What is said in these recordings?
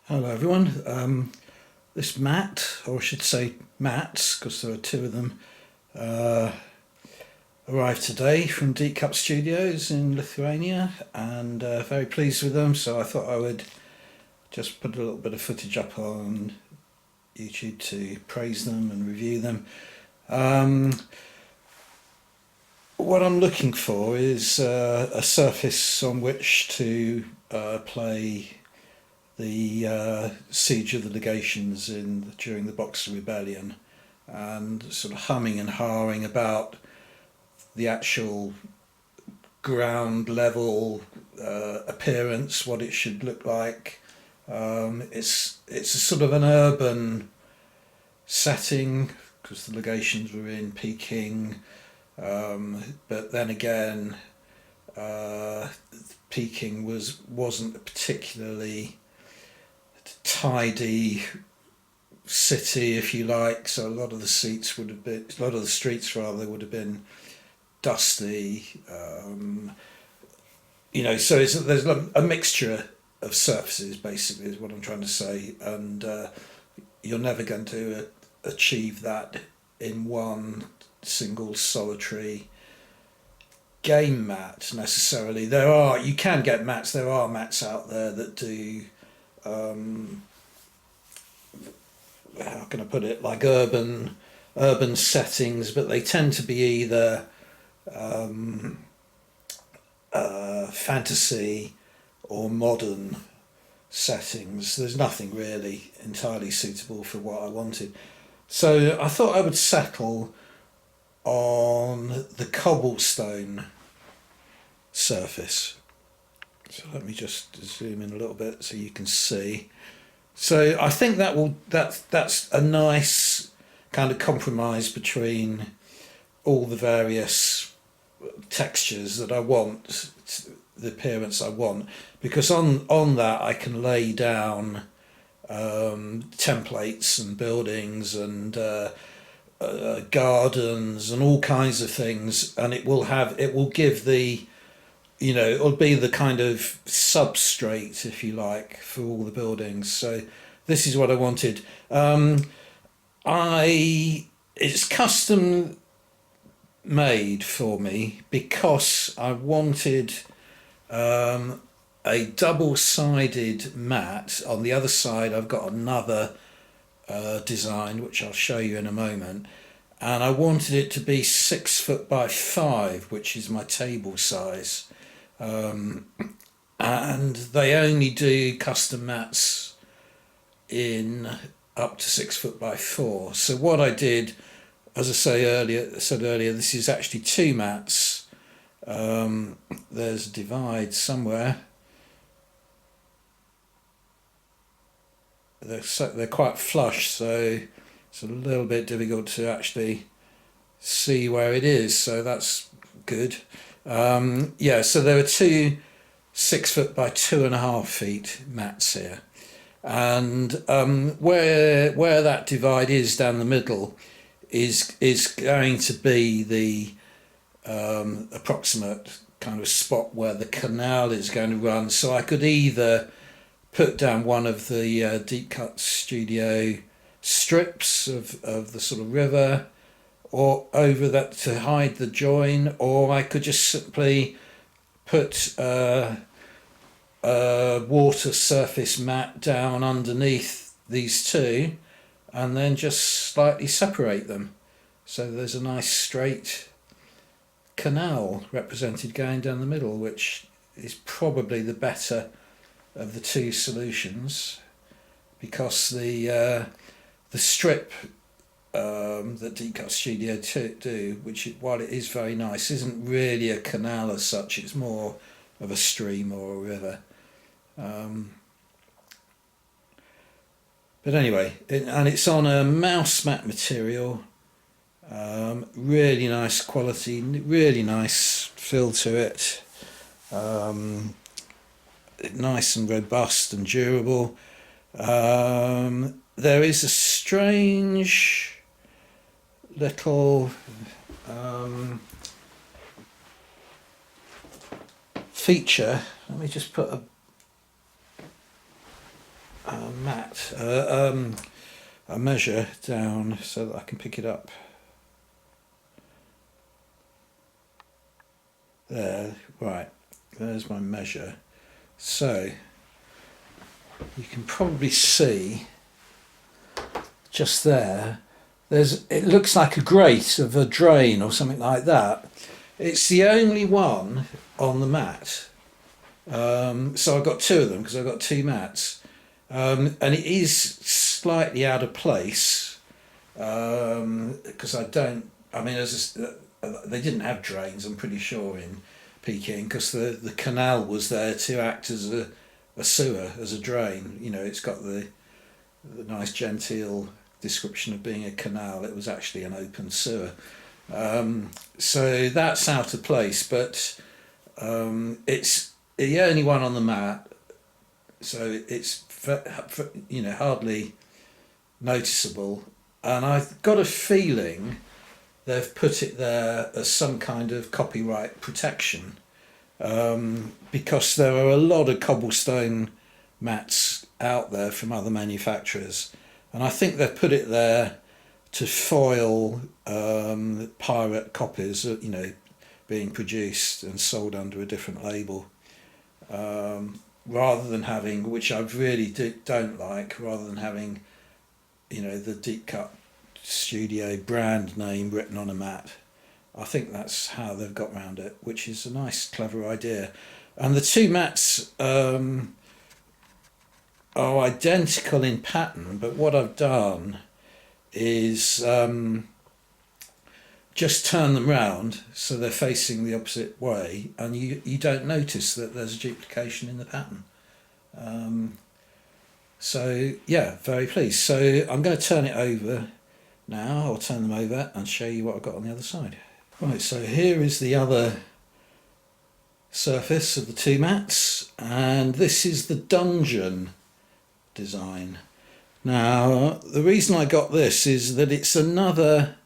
Hello everyone. This mat, or I should say mats, because there are two of them, uh, arrived today from Deep Cup Studios in Lithuania, and very pleased with them. So I thought I would just put a little bit of footage up on YouTube to praise them and review them. Um, what I'm looking for is a surface on which to play the siege of the legations during the Boxer Rebellion, and sort of humming and hawing about the actual ground level appearance, what it should look like. It's a sort of an urban setting because the legations were in Peking, but then again, uh, Peking wasn't a particularly tidy city, if you like. So a lot of the seats would have been, a lot of the streets rather, would have been dusty. So there's a mixture of surfaces, basically, is what I'm trying to say, and you're never going to achieve that in one single solitary game mat necessarily. You can get mats. There are mats out there that do. How can I put it? Like urban settings, but they tend to be either fantasy or modern settings. There's nothing really entirely suitable for what I wanted. So I thought I would settle on the cobblestone surface. So let me just zoom in a little bit so you can see. So I think that's a nice kind of compromise between all the various textures that I want, the appearance I want, because on that I can lay down templates and buildings and gardens and all kinds of things, and it will give it'll be the kind of substrate, if you like, for all the buildings. So this is what I wanted. I It's custom made for me because I wanted a double-sided mat. On the other side, I've got another design, which I'll show you in a moment. And I wanted it to be 6 foot by 5, which is my table size. And they only do custom mats in up to 6 foot by 4. So what I did, as I said earlier, this is actually two mats. There's a divide somewhere. They're quite flush, so it's a little bit difficult to actually see where it is. So that's good. So there are two 6 foot by 2.5 feet mats here, and where that divide is down the middle is going to be the approximate kind of spot where the canal is going to run. So I could either put down one of the Deep Cut Studio strips of the sort of river, or over that to hide the join, or I could just simply put a water surface mat down underneath these two and then just slightly separate them. So there's a nice straight canal represented going down the middle, which is probably the better of the two solutions, because the strip that Deep Cut Studio do, which while it is very nice, isn't really a canal as such. It's more of a stream or a river. But anyway, it's on a mouse mat material. Really nice quality, really nice feel to it. Nice and robust and durable. There is a strange little feature. Let me just put mat, a measure down so that I can pick it up. There, right, there's my measure. So you can probably see just there, it looks like a grate of a drain or something like that. It's the only one on the mat. So I've got two of them because I've got two mats. And it is slightly out of place because they didn't have drains, I'm pretty sure, in Peking, because the canal was there to act as a sewer, as a drain. You know, it's got the nice genteel description of being a canal. It was actually an open sewer. So that's out of place, but it's the only one on the mat, so it's hardly noticeable. And I've got a feeling they've put it there as some kind of copyright protection, because there are a lot of cobblestone mats out there from other manufacturers, and I think they've put it there to foil pirate copies, being produced and sold under a different label, rather than having, which I really don't like, rather than having, the Deep Cut Studio brand name written on a mat. I think that's how they've got around it, which is a nice, clever idea. And the two mats are identical in pattern, but what I've done is just turn them round so they're facing the opposite way, and you don't notice that there's a duplication in the pattern. So yeah, very pleased. So I'm going to turn it over now. I'll turn them over and show you what I've got on the other side. Right, so here is the other surface of the two mats, and this is the dungeon design. Now, the reason I got this is that it's another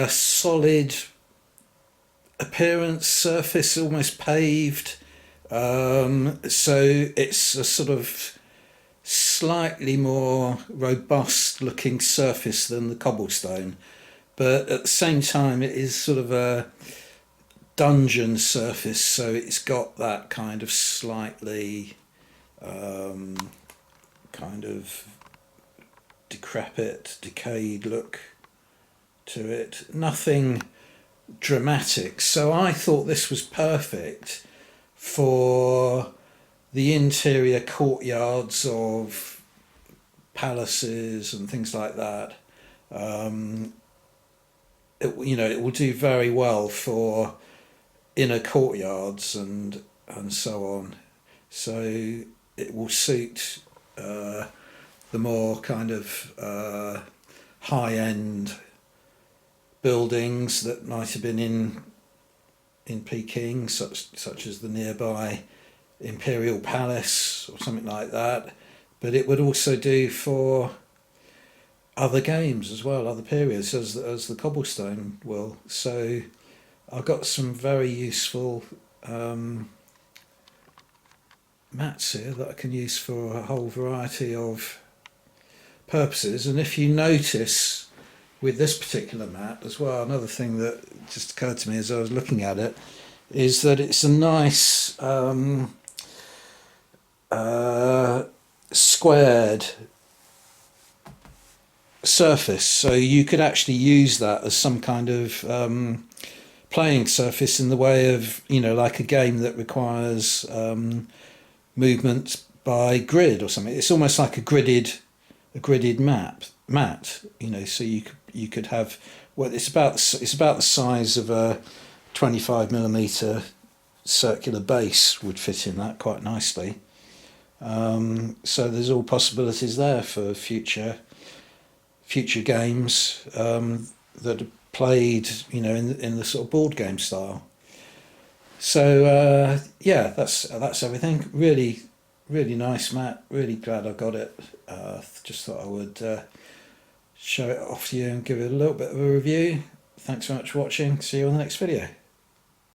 solid appearance surface, almost paved. So it's a sort of slightly more robust looking surface than the cobblestone, but at the same time it is sort of a dungeon surface, so it's got that kind of slightly kind of decrepit, decayed look to it. Nothing dramatic. So I thought this was perfect for the interior courtyards of palaces and things like that. It will do very well for inner courtyards and so on. So it will suit the more kind of high-end buildings that might have been in Peking, such as the nearby Imperial Palace or something like that. But it would also do for other games as well, other periods, as the cobblestone will. So I've got some very useful mats here that I can use for a whole variety of purposes. And if you notice with this particular mat as well, another thing that just occurred to me as I was looking at it is that it's a nice squared surface, so you could actually use that as some kind of playing surface in the way of, like a game that requires movement by grid or something. It's almost like a gridded mat. So you could have, well, it's about the size of a 25mm circular base would fit in that quite nicely. So there's all possibilities there for future games that are played, in the sort of board game style. So yeah, that's everything. Really, really nice mat. Really glad I got it. Just thought I would show it off to you and give it a little bit of a review. Thanks very much for watching. See you on the next video.